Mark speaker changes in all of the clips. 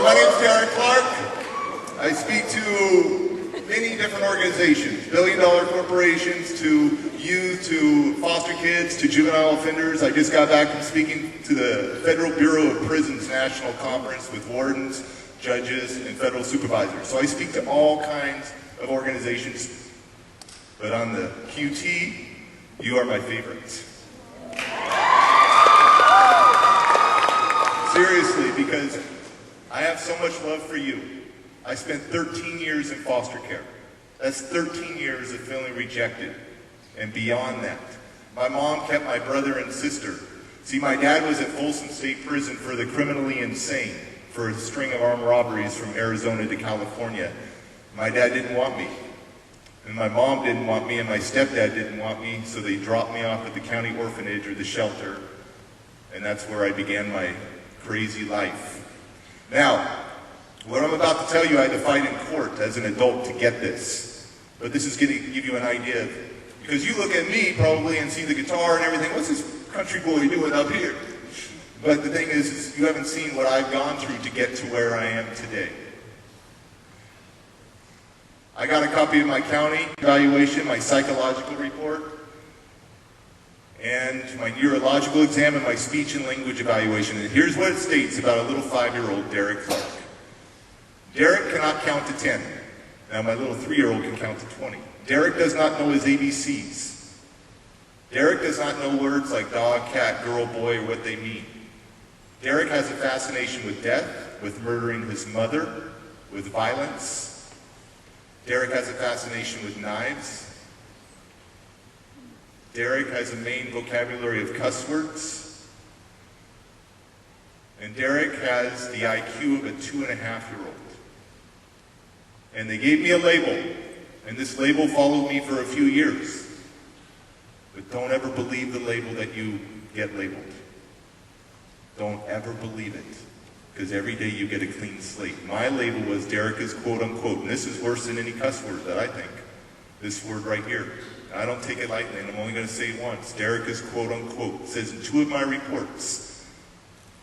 Speaker 1: my name's Derek Clark. I speak to many different organizations, billion-dollar corporations, to youth, to foster kids, to juvenile offenders. I just got back from speaking to the Federal Bureau of Prisons National Conference with wardens, judges, and federal supervisors. So I speak to all kinds of organizations. But on the QT, you are my favorites. Seriously, because I have so much love for you. I spent 13 years in foster care. That's 13 years of feeling rejected. And beyond that, my mom kept my brother and sister. See, my dad was at Folsom State Prison for the criminally insane for a string of armed robberies from Arizona to California. My dad didn't want me. And my mom didn't want me, and my stepdad didn't want me, so they dropped me off at the county orphanage or the shelter. And that's where I began my crazy life. Now, what I'm about to tell you, I had to fight in court as an adult to get this. But this is going to give you an idea of, because you look at me probably and see the guitar and everything, what's this country boy doing up here? But the thing is you haven't seen what I've gone through to get to where I am today. I got a copy of my county evaluation, my psychological report, and my neurological exam, and my speech and language evaluation. And here's what it states about a little 5-year-old Derek Clark. Derek cannot count to 10. Now my little 3-year-old can count to 20. Derek does not know his ABCs. Derek does not know words like dog, cat, girl, boy, or what they mean. Derek has a fascination with death, with murdering his mother, with violence. Derek has a fascination with knives. Derek has a main vocabulary of cuss words. And Derek has the IQ of a 2.5-year-old. And they gave me a label, and this label followed me for a few years. But don't ever believe the label that you get labeled. Don't ever believe it, because every day you get a clean slate. My label was Derek is quote unquote, and this is worse than any cuss word that I think. This word right here. I don't take it lightly, and I'm only going to say it once. Derek is quote unquote. It says in 2 of my reports,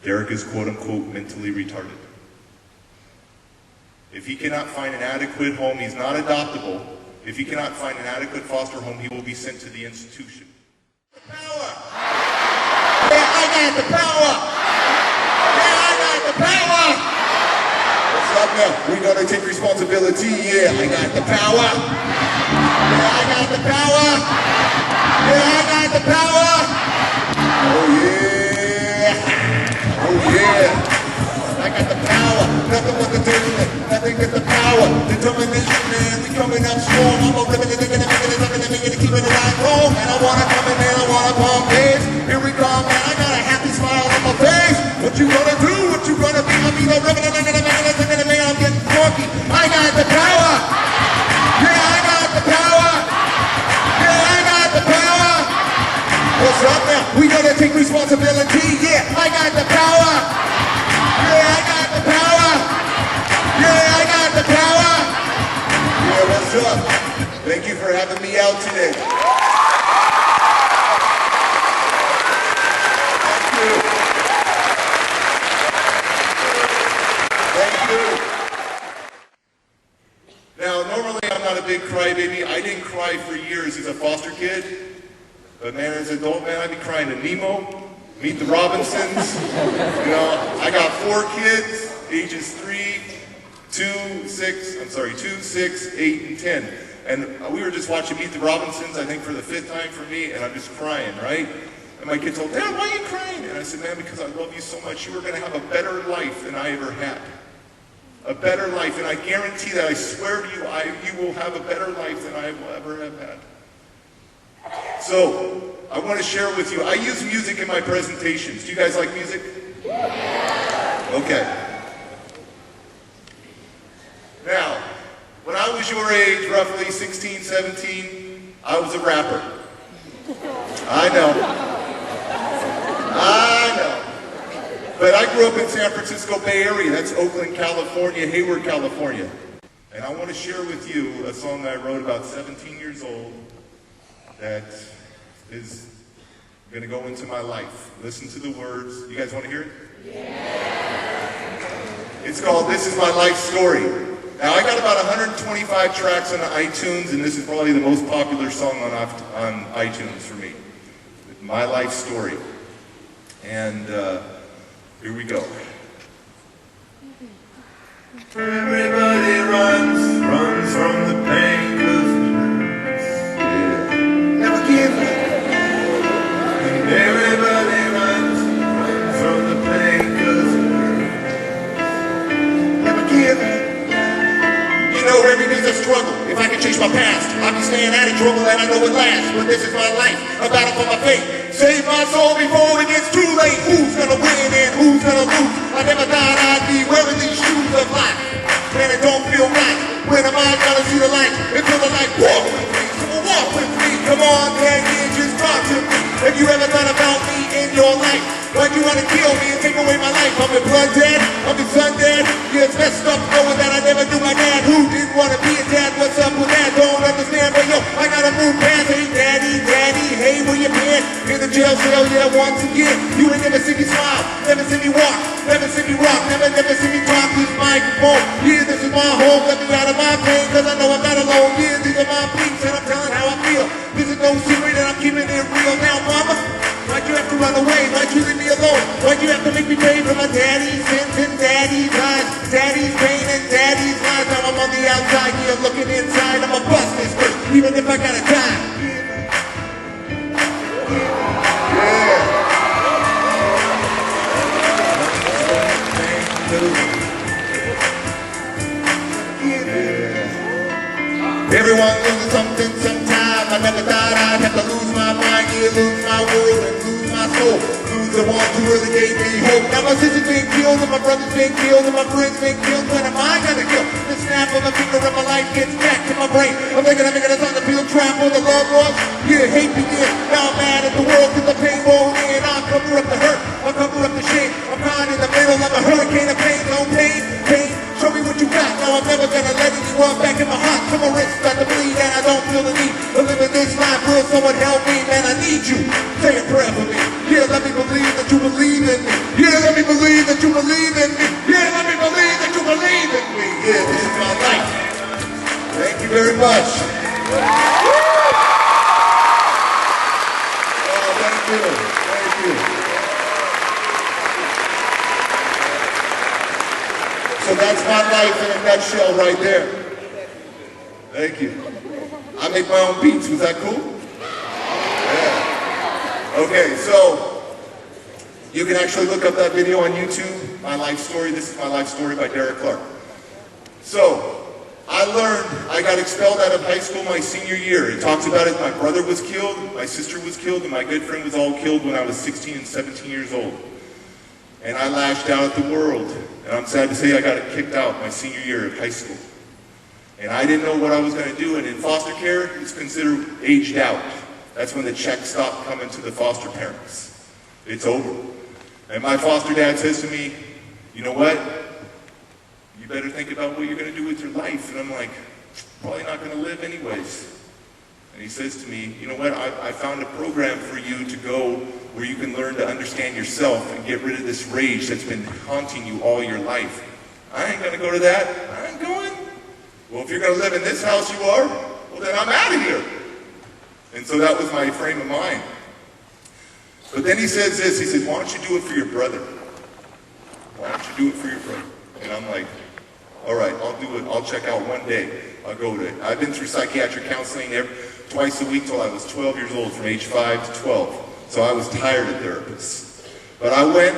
Speaker 1: Derek is quote unquote mentally retarded. If he cannot find an adequate home, he's not adoptable. If he cannot find an adequate foster home, he will be sent to the institution. Power! Yeah, I got the power! Yeah, I got the power! What's up now? We're gonna take responsibility. Yeah, I got the power! Yeah, I got the power! Yeah, I got the power! Oh yeah! Oh yeah! I got the power, nothing but the determinant, nothing but the power, determination, man, we coming up strong, I'm a ribbon, keeping it alive, home, and I wanna come in there, I wanna pump this, here we come, man, I got a happy smile on my face, what you gonna do, what you gonna be, I'll be the ribbon, I'm getting funky, I got the power, yeah, I got the power, yeah, I got the power, what's up now, we gotta take responsibility, yeah, I got the power, yeah, I got the power! Yeah, I got the power! Yeah, what's up? Thank you for having me out today. Thank you. Now, normally I'm not a big crybaby. I didn't cry for years as a foster kid. But man, as an adult man, I'd be crying to Nemo. Meet the Robinsons. You know, I got 4 kids, ages 2, 6, 8, and 10. And we were just watching Meet the Robinsons, I think for the 5th time for me, and I'm just crying, right? And my kids told, Dad, why are you crying? And I said, man, because I love you so much. You are going to have a better life than I ever had. A better life, and I guarantee that, I swear to you, you will have a better life than I will ever have had. So, I want to share with you, I use music in my presentations. Do you guys like music? Okay. Now, when I was your age, roughly 16, 17, I was a rapper. I know. But I grew up in San Francisco Bay Area. That's Oakland, California, Hayward, California. And I want to share with you a song I wrote about 17 years old that is going to go into my life. Listen to the words. You guys want to hear it? Yeah. It's called This Is My Life Story. Now, I got about 125 tracks on iTunes, and this is probably the most popular song on iTunes for me. My Life Story. And here we go. Everybody runs from the pain, 'cause it hurts. Yeah. Never give up. And everybody runs from the pain, 'cause it hurts. Never give up. You know, every day's a struggle. If I could change my past, I'd be staying out of trouble, and I know it lasts. But this is my life, a battle for my faith. Save my soul before it gets too late. Who's gonna win and who's gonna lose? I never thought I'd be wearing these shoes of life. Man, it don't feel right. When am I gonna see the light? Until the light walk with me, so walk with me. Come on, man, yeah, just talk to me. Have you ever thought about me in your life? Why'd you wanna kill me and take away my life? I'm in blood dead, I'm in son dead. Yeah, it's messed up knowing that I never knew my dad. Who didn't wanna be a dad? What's up with that? Don't understand, but yo, I gotta move past. Hey, daddy, hey, where you been? In the jail cell, yeah, once again. You ain't never seen me smile, never seen me walk, never seen me rock, never seen me talk this microphone. Yeah, this is my home, let me out of my pain, 'cause I know I'm not alone. Yeah, these are my beats, and I'm telling how I feel. This is no secret, and I'm keeping it real. Now, mama, why'd you have to run away? Why'd you leave me alone? Why'd you have to make me pay for my daddy's sins and daddy's lies? Daddy's pain and daddy's lies. Now I'm on the outside, you're looking inside. I'ma bust this first, even if I gotta die. Everyone loses something sometime. I never thought I'd have to lose my mind, yeah, lose my world and lose my soul. Lose the ones who really gave me hope. Now my sister's been killed and my brother's been killed and my friends been killed. When am I gonna kill? The snap of a finger and my life gets back to my brain. I'm thinking I'm making a song to feel trapped on the love lost. Yeah, hate begins. Now I'm mad at the world 'cause the pain won't end. I'll cover up the hurt, I'll cover up the shame. I'm caught in the middle of a hurricane of pain. No pain, pain. Show me what you got. Now I'm never gonna let anyone back in my heart. So my wrist got to bleed and I don't feel the need of living this life. Will someone help me? Man, I need you. Say a prayer for me. Yeah, let me believe that you believe in me. Yeah, let me believe that you believe in me. Yeah, let me believe that you believe in me. Yeah, this is my life. Thank you very much. Oh, thank you. Thank you. So that's my life in a nutshell right there. Thank you. I make my own beats. Was that cool? Yeah. Okay, so you can actually look up that video on YouTube, My Life Story. This is My Life Story by Derek Clark. So I got expelled out of high school my senior year. It talks about it. My brother was killed, my sister was killed, and my good friend was all killed when I was 16 and 17 years old. And I lashed out at the world. And I'm sad to say I got kicked out my senior year of high school. And I didn't know what I was going to do. And in foster care, it's considered aged out. That's when the checks stop coming to the foster parents. It's over. And my foster dad says to me, you know what? You better think about what you're going to do with your life. And I'm like, probably not going to live anyways. And he says to me, you know what? I found a program for you to go where you can learn to understand yourself and get rid of this rage that's been haunting you all your life. I ain't going to go to that. I ain't going. Well, if you're going to live in this house you are, well, then I'm out of here. And so that was my frame of mind. But then he says this. He says, why don't you do it for your brother? Why don't you do it for your brother? And I'm like, all right, I'll do it. I'll check out one day. I'll go to it. I've been through psychiatric counseling twice a week till I was 12 years old, from age 5 to 12. So I was tired of therapists. But I went,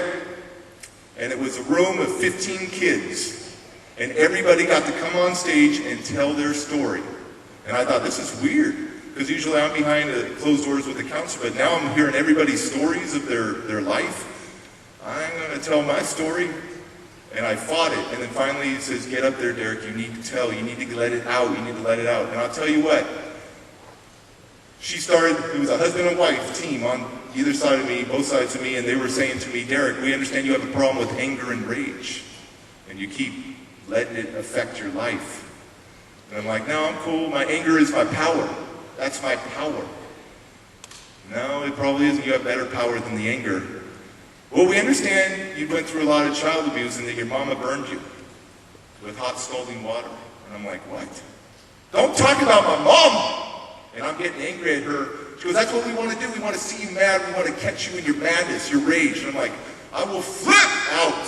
Speaker 1: and it was a room of 15 kids. And everybody got to come on stage and tell their story. And I thought, this is weird. Because usually I'm behind closed doors with the counselor. But now I'm hearing everybody's stories of their life. I'm going to tell my story. And I fought it. And then finally he says, get up there, Derek. You need to tell. You need to let it out. You need to let it out. And I'll tell you what. It was a husband and wife team on either side of me, both sides of me, and they were saying to me, Derek, we understand you have a problem with anger and rage, and you keep letting it affect your life. And I'm like, no, I'm cool. My anger is my power. That's my power. No, it probably isn't. You have better power than the anger. Well, we understand you went through a lot of child abuse and that your mama burned you. with hot scalding water. And I'm like, what? Don't talk about my mom! And I'm getting angry at her. She goes, that's what we want to do. We want to see you mad. We want to catch you in your madness, your rage. And I'm like, I will flip out.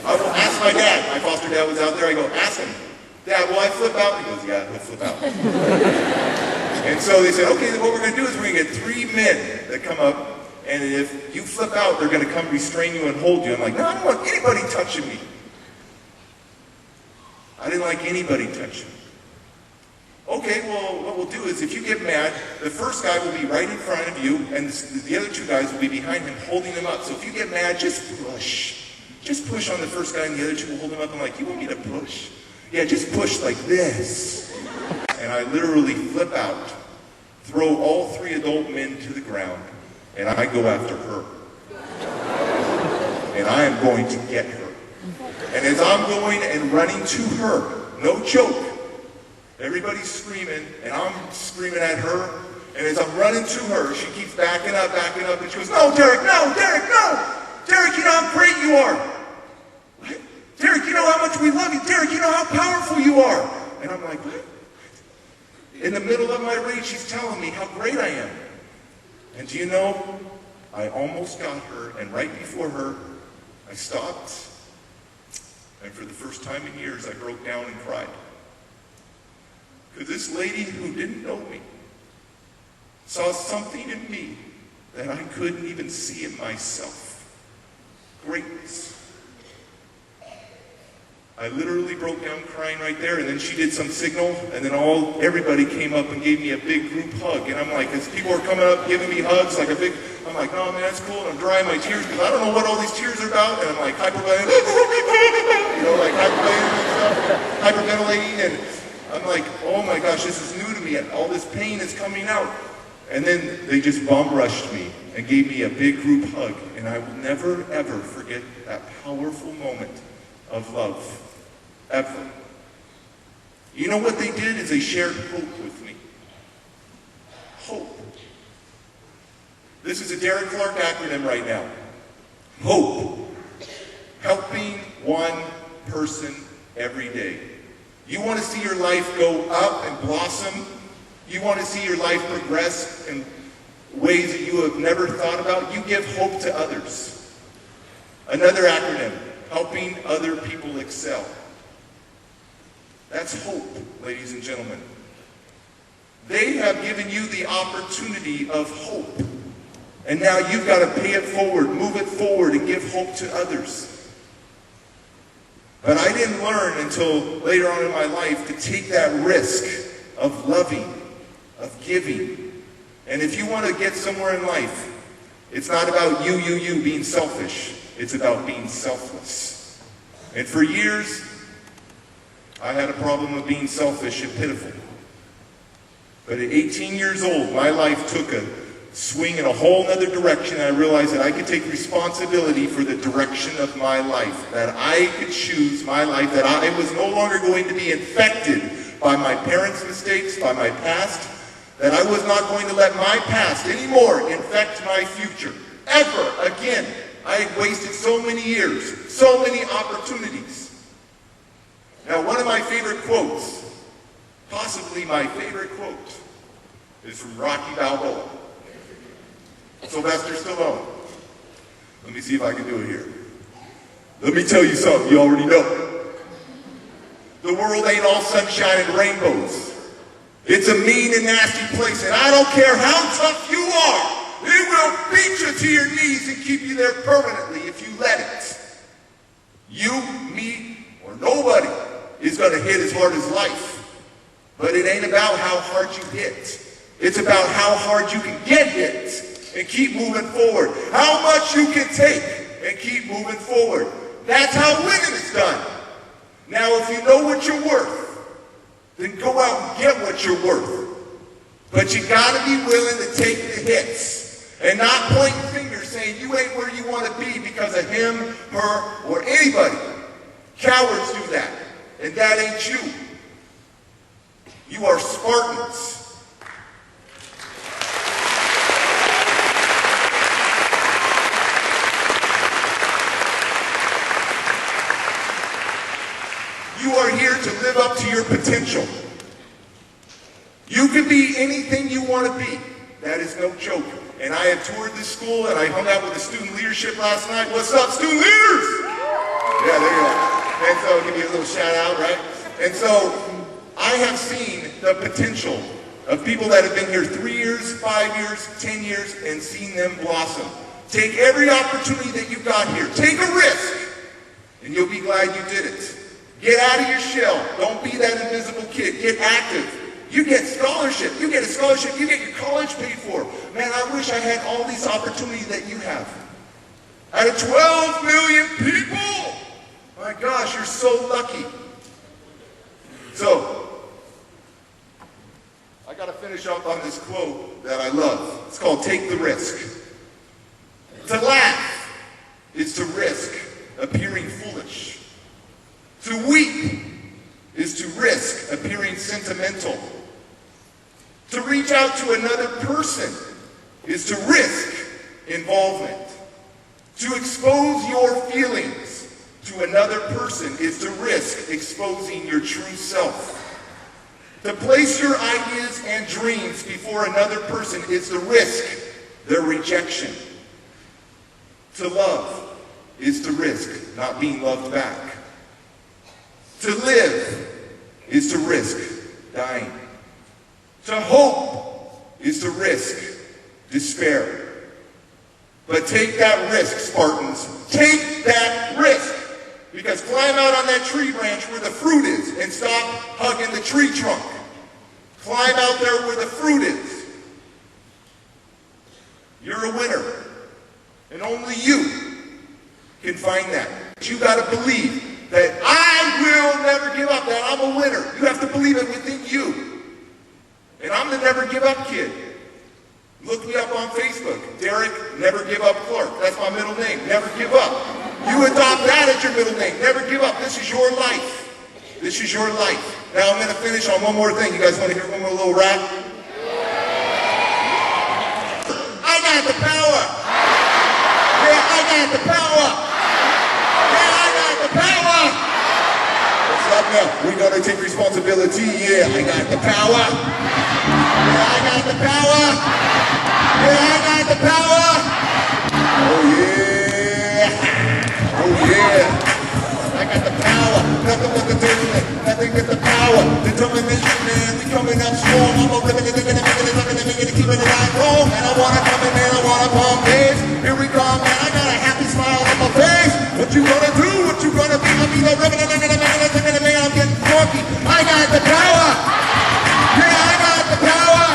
Speaker 1: I will ask my dad. My foster dad was out there. I go, ask him. Dad, will I flip out? He goes, yeah, he'll flip out. And so they said, okay, then what we're going to do is we're going to get 3 men that come up, and if you flip out, they're going to come restrain you and hold you. I'm like, no, I don't want anybody touching me. I didn't like anybody touching me. Okay, well, what we'll do is if you get mad, the first guy will be right in front of you, and the other 2 guys will be behind him holding him up. So if you get mad, just push. Just push on the first guy, and the other 2 will hold him up. I'm like, you want me to push? Yeah, just push like this. And I literally flip out, throw all 3 adult men to the ground, and I go after her. And I am going to get her. And as I'm going and running to her, no joke, everybody's screaming, and I'm screaming at her, and as I'm running to her, she keeps backing up, and she goes, no, Derek, no! Derek, you know how great you are! What? Derek, you know how much we love you! Derek, you know how powerful you are! And I'm like, what? In the middle of my rage, she's telling me how great I am. And do you know, I almost got her, and right before her, I stopped, and for the first time in years, I broke down and cried. Because this lady who didn't know me saw something in me that I couldn't even see in myself. Greatness. I literally broke down crying right there, and then she did some signal, and then everybody came up and gave me a big group hug. And I'm like, as people are coming up giving me hugs, like I'm like, no man, that's cool, and I'm drying my tears, because I don't know what all these tears are about, and I'm like hyperventilating, like hyperventilating, and I'm like, oh my gosh, this is new to me, and all this pain is coming out. And then they just bomb rushed me and gave me a big group hug, and I will never, ever forget that powerful moment of love. Ever. You know what they did is they shared hope with me. Hope. This is a Derek Clark acronym right now. Hope. Helping one person every day. You want to see your life go up and blossom? You want to see your life progress in ways that you have never thought about? You give hope to others. Another acronym, helping other people excel. That's hope, ladies and gentlemen. They have given you the opportunity of hope. And now you've got to pay it forward, move it forward, and give hope to others. But I didn't learn until later on in my life to take that risk of loving, of giving. And if you want to get somewhere in life, it's not about you being selfish. It's about being selfless. And for years, I had a problem with being selfish and pitiful. But at 18 years old, my life took a swing in a whole other direction. I realized that I could take responsibility for the direction of my life, that I could choose my life, that I was no longer going to be infected by my parents' mistakes, by my past, that I was not going to let my past anymore infect my future, ever again. I had wasted so many years, so many opportunities. Now, one of my favorite quotes, possibly my favorite quote, is from Rocky Balboa. Sylvester Stallone. Let me see if I can do it here. Let me tell you something you already know. The world ain't all sunshine and rainbows. It's a mean and nasty place, and I don't care how tough you are, it will beat you to your knees and keep you there permanently if you let it. You, me, or nobody is going to hit as hard as life. But it ain't about how hard you hit. It's about how hard you can get hit and keep moving forward. How much you can take and keep moving forward. That's how winning is done. Now, if you know what you're worth, then go out and get what you're worth. But you got to be willing to take the hits and not point fingers saying you ain't where you want to be because of him, her, or anybody. Cowards do that, and that ain't you. You are Spartans. You are here to live up to your potential. You can be anything you want to be. That is no joke. And I have toured this school, and I hung out with the student leadership last night. What's up, student leaders? Yeah, there you go. And so, give you a little shout out, right? And so, I have seen the potential of people that have been here 3 years, 5 years, 10 years, and seen them blossom. Take every opportunity that you got here. Take a risk, and you'll be glad you did it. Get out of your shell. Don't be that invisible kid. Get active. You get scholarship. You get a scholarship. You get your college paid for. Man, I wish I had all these opportunities that you have. Out of 12 million people, my gosh, you're so lucky. So, I got to finish up on this quote that I love. It's called "Take the Risk." To laugh is to risk appearing foolish. To weep is to risk appearing sentimental. To reach out to another person is to risk involvement. To expose your feelings to another person is to risk exposing your true self. To place your ideas and dreams before another person is to risk their rejection. To love is to risk not being loved back. To live is to risk dying. To hope is to risk despair. But take that risk, Spartans. Take that risk. Because climb out on that tree branch where the fruit is and stop hugging the tree trunk. Climb out there where the fruit is. You're a winner. And only you can find that. But you got to believe that I will never give up, that I'm a winner. You have to believe it within you. And I'm the never give up kid. Look me up on Facebook. Derek, Never Give Up Clark. That's my middle name. Never give up. You adopt that as your middle name. Never give up. This is your life. This is your life. Now I'm going to finish on one more thing. You guys want to hear one more little rap? I got the power. Yeah, I got the power. Yeah, I got the power. What's up now? We're going to take responsibility. Yeah, I got the power. Yeah, I got the power. Yeah, I got the power. Oh yeah. Oh yeah. I got the power. Nothing but the determination. Nothing but the power. Determination, man. We coming up strong. I'm a living it, keeping it out home. And I wanna come in, man. I wanna pump this. Here we come, man. I got a happy smile on my face. What you gonna do? What you gonna be? I'll be the living it, man. I'm getting funky. I got the power. Yeah, I got the power.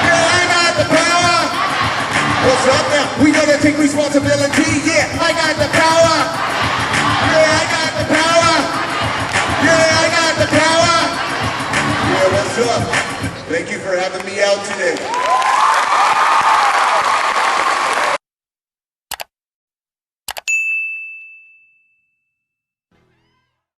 Speaker 1: Yeah, I got the power. What's up now? We gotta take responsibility. Yeah, I got the power. Yeah, I got the power. Yeah, I got the power. Yeah, what's up? Thank you for having me out today.